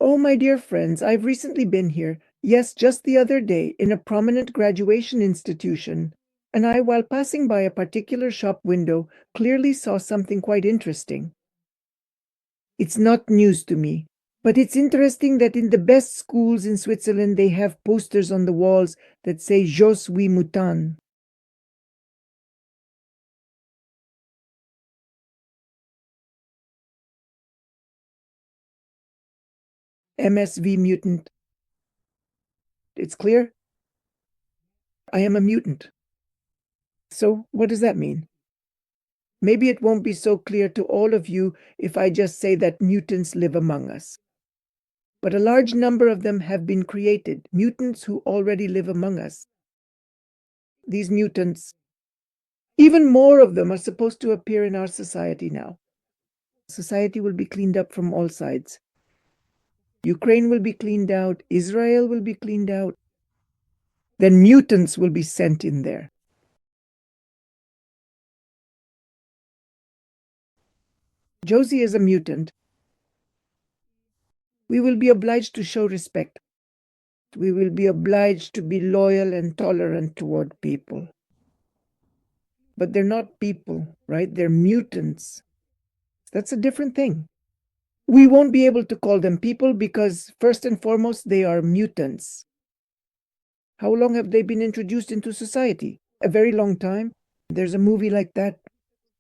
Oh, my dear friends, I've recently been here, yes, just the other day, in a prominent graduation institution, and I, while passing by a particular shop window, clearly saw something quite interesting. It's not news to me, but it's interesting that in the best schools in Switzerland they have posters on the walls that say Je suis mutant. MSV mutant. It's clear? I am a mutant. So, what does that mean? Maybe it won't be so clear to all of you if I just say that mutants live among us. But a large number of them have been created, mutants who already live among us. These mutants, even more of them, are supposed to appear in our society now. Society will be cleaned up from all sides. Ukraine will be cleaned out, Israel will be cleaned out. Then mutants will be sent in there. Josie is a mutant. We will be obliged to show respect. We will be obliged to be loyal and tolerant toward people. But they're not people, right? They're mutants. That's a different thing. We won't be able to call them people because, first and foremost, they are mutants. How long have they been introduced into society? A very long time. There's a movie like that.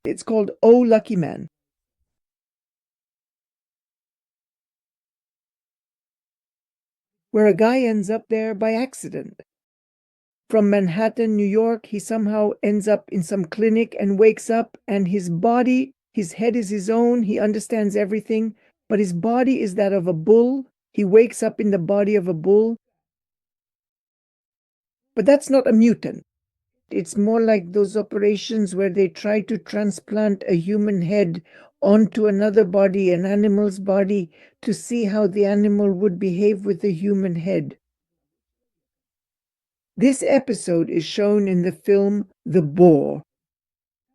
It's called Oh, Lucky Man. Where a guy ends up there by accident. From Manhattan, New York, he somehow ends up in some clinic and wakes up, and his body, his head is his own, he understands everything, but his body is that of a bull. He wakes up in the body of a bull. But that's not a mutant. It's more like those operations where they try to transplant a human head onto another body, an animal's body, to see how the animal would behave with a human head. This episode is shown in the film The Boar.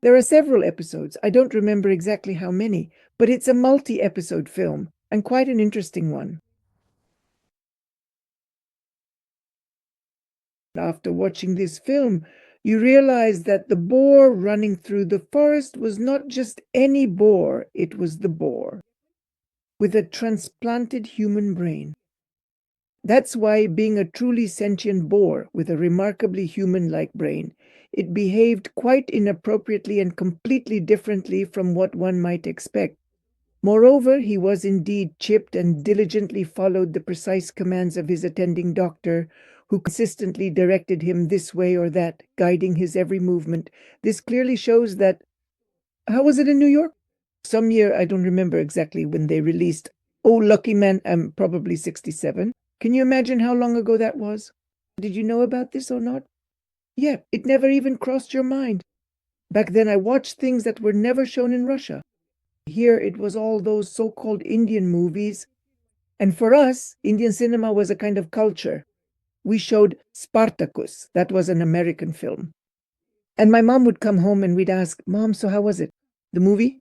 There are several episodes. I don't remember exactly how many, but it's a multi-episode film, and quite an interesting one. After watching this film, you realize that the boar running through the forest was not just any boar, it was the boar with a transplanted human brain. That's why, being a truly sentient boar with a remarkably human-like brain, it behaved quite inappropriately and completely differently from what one might expect. Moreover, he was indeed chipped and diligently followed the precise commands of his attending doctor, who consistently directed him this way or that, guiding his every movement. This clearly shows that... How was it in New York? Some year, I don't remember exactly when they released Oh, Lucky Man. I'm probably 67. Can you imagine how long ago that was? Did you know about this or not? Yeah, it never even crossed your mind. Back then I watched things that were never shown in Russia. Here it was all those so-called Indian movies. And for us, Indian cinema was a kind of culture. We showed Spartacus. That was an American film. And my mom would come home and we'd ask, Mom, so how was it? The movie?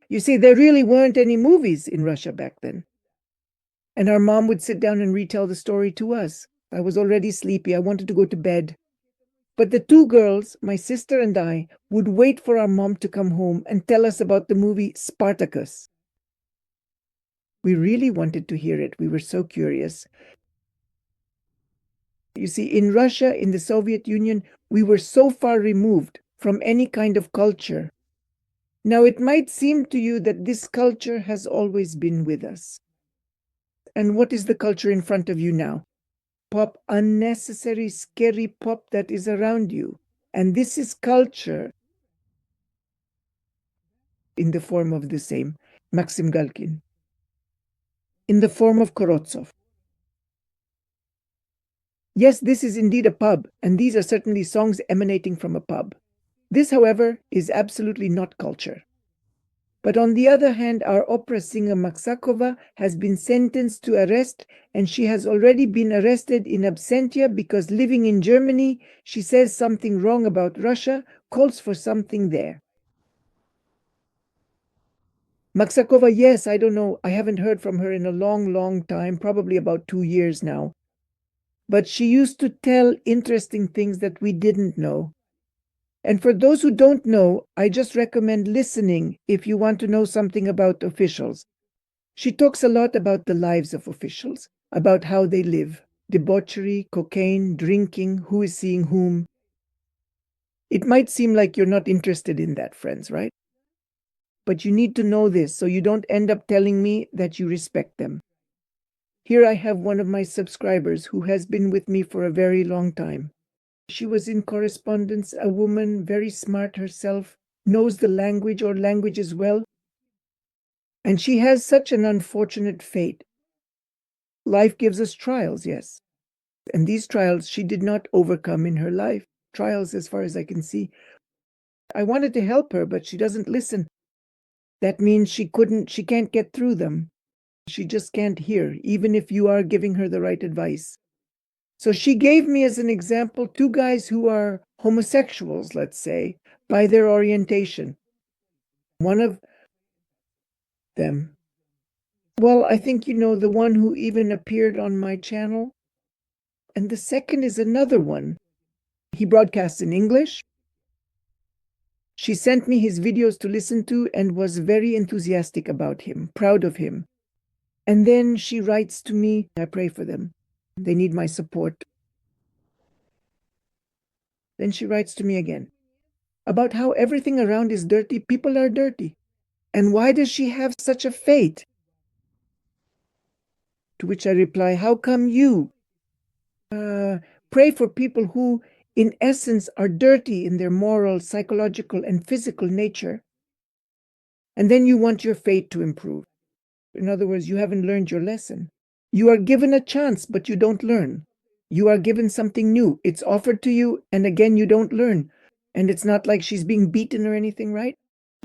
You see, there really weren't any movies in Russia back then. And our mom would sit down and retell the story to us. I was already sleepy. I wanted to go to bed. But the two girls, my sister and I, would wait for our mom to come home and tell us about the movie Spartacus. We really wanted to hear it. We were so curious. You see, in Russia, in the Soviet Union, we were so far removed from any kind of culture. Now, it might seem to you that this culture has always been with us. And what is the culture in front of you now? Pop, unnecessary, scary pop that is around you. And this is culture in the form of the same, Maxim Galkin, in the form of Korotsov. Yes, this is indeed a pub, and these are certainly songs emanating from a pub. This, however, is absolutely not culture. But on the other hand, our opera singer Maksakova has been sentenced to arrest, and she has already been arrested in absentia because, living in Germany, she says something wrong about Russia, calls for something there. Maksakova, yes, I don't know. I haven't heard from her in a long, long time, probably about 2 years now. But she used to tell interesting things that we didn't know. And for those who don't know, I just recommend listening if you want to know something about officials. She talks a lot about the lives of officials, about how they live, debauchery, cocaine, drinking, who is seeing whom. It might seem like you're not interested in that, friends, right? But you need to know this so you don't end up telling me that you respect them. Here I have one of my subscribers who has been with me for a very long time. She was in correspondence, a woman, very smart herself, knows the language or languages well. And she has such an unfortunate fate. Life gives us trials, yes. And these trials she did not overcome in her life. Trials as far as I can see. I wanted to help her, but she doesn't listen. That means she can't get through them. She just can't hear, even if you are giving her the right advice. So she gave me as an example 2 guys who are homosexuals, let's say, by their orientation. One of them, well, I think you know the one who even appeared on my channel. And the second is another one. He broadcasts in English. She sent me his videos to listen to and was very enthusiastic about him, proud of him. And then she writes to me, I pray for them. They need my support. Then she writes to me again about how everything around is dirty. People are dirty. And why does she have such a fate? To which I reply, how come you pray for people who, in essence, are dirty in their moral, psychological, and physical nature, and then you want your fate to improve? In other words, you haven't learned your lesson. You are given a chance, but you don't learn. You are given something new. It's offered to you, and again, you don't learn. And it's not like she's being beaten or anything, right?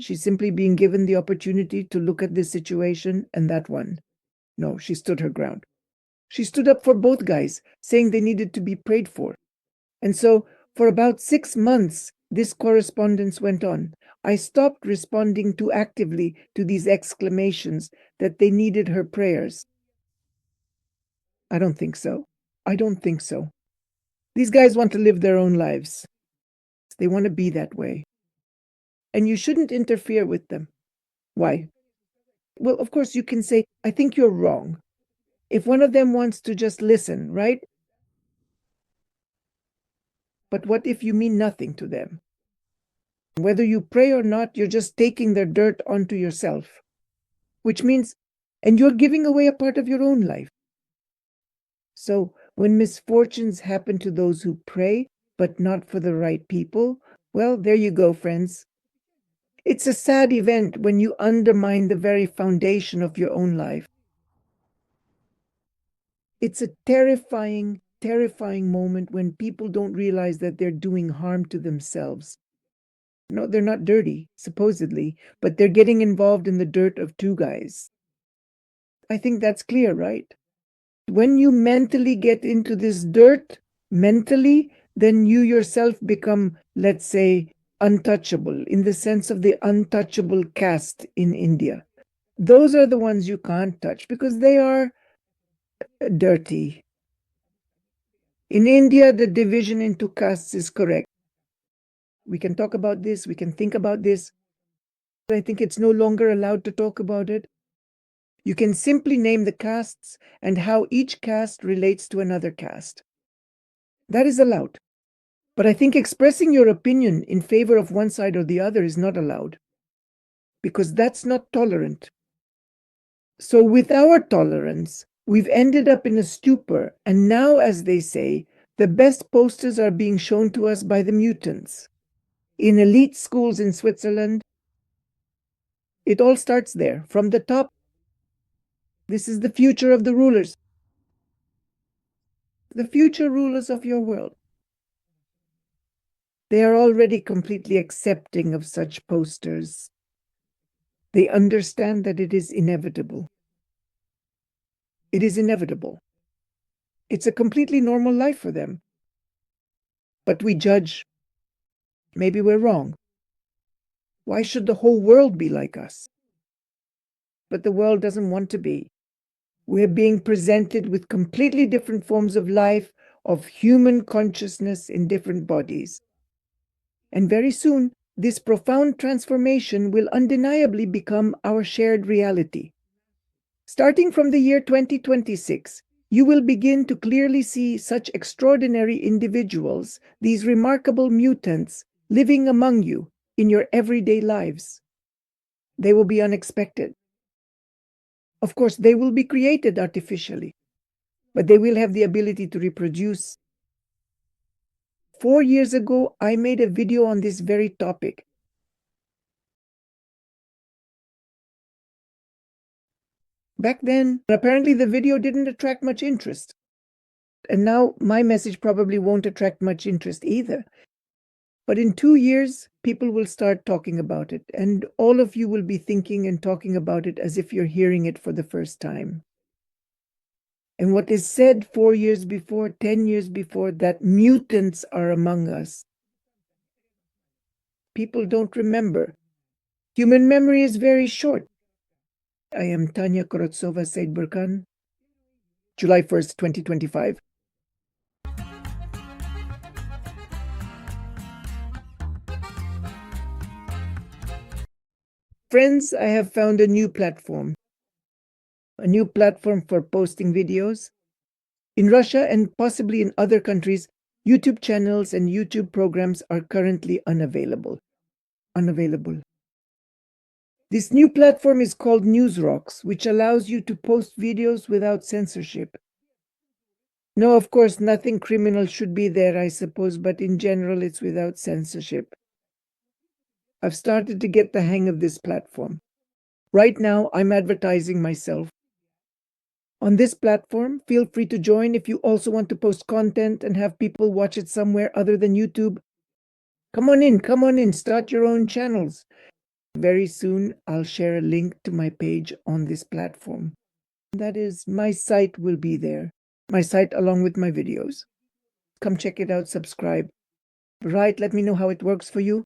She's simply being given the opportunity to look at this situation and that one. No, she stood her ground. She stood up for both guys, saying they needed to be prayed for. And so, for about 6 months, this correspondence went on. I stopped responding too actively to these exclamations that they needed her prayers. I don't think so. I don't think so. These guys want to live their own lives. They want to be that way. And you shouldn't interfere with them. Why? Well, of course, you can say, I think you're wrong. If one of them wants to just listen, right? But what if you mean nothing to them? Whether you pray or not, you're just taking their dirt onto yourself. Which means, and you're giving away a part of your own life. So when misfortunes happen to those who pray, but not for the right people, well, there you go, friends. It's a sad event when you undermine the very foundation of your own life. It's a terrifying, terrifying moment when people don't realize that they're doing harm to themselves. No, they're not dirty, supposedly, but they're getting involved in the dirt of 2 guys. I think that's clear, right? When you mentally get into this dirt, mentally, then you yourself become, let's say, untouchable, in the sense of the untouchable caste in India. Those are the ones you can't touch because they are dirty. In India, the division into castes is correct. We can talk about this, we can think about this. I think it's no longer allowed to talk about it. You can simply name the castes and how each caste relates to another caste. That is allowed. But I think expressing your opinion in favor of one side or the other is not allowed, because that's not tolerant. So with our tolerance, we've ended up in a stupor, and now, as they say, the best posters are being shown to us by the mutants. In elite schools in Switzerland, it all starts there, from the top. This is the future of the rulers. The future rulers of your world. They are already completely accepting of such posters. They understand that it is inevitable. It is inevitable. It's a completely normal life for them. But we judge. Maybe we're wrong. Why should the whole world be like us? but the world doesn't want to be. We're being presented with completely different forms of life, of human consciousness in different bodies. And very soon, this profound transformation will undeniably become our shared reality. Starting from the year 2026, you will begin to clearly see such extraordinary individuals, these remarkable mutants, living among you in your everyday lives. They will be unexpected. Of course, they will be created artificially, but they will have the ability to reproduce. 4 years ago, I made a video on this very topic. Back then, apparently the video didn't attract much interest. And now my message probably won't attract much interest either. But in 2 years, people will start talking about it, and all of you will be thinking and talking about it as if you're hearing it for the first time. And what is said 4 years before, 10 years before, that mutants are among us, people don't remember. Human memory is very short. I am Tanya Korotsova Said-Burkan, July 1st, 2025. Friends, I have found a new platform for posting videos. In Russia and possibly in other countries, YouTube channels and YouTube programs are currently unavailable. This new platform is called Newsrocks, which allows you to post videos without censorship. No, of course, nothing criminal should be there, I suppose, but in general, it's without censorship. I've started to get the hang of this platform. Right now, I'm advertising myself. On this platform, feel free to join if you also want to post content and have people watch it somewhere other than YouTube. Come on in, start your own channels. Very soon, I'll share a link to my page on this platform. That is, my site will be there. My site along with my videos. Come check it out, subscribe. Right, let me know how it works for you.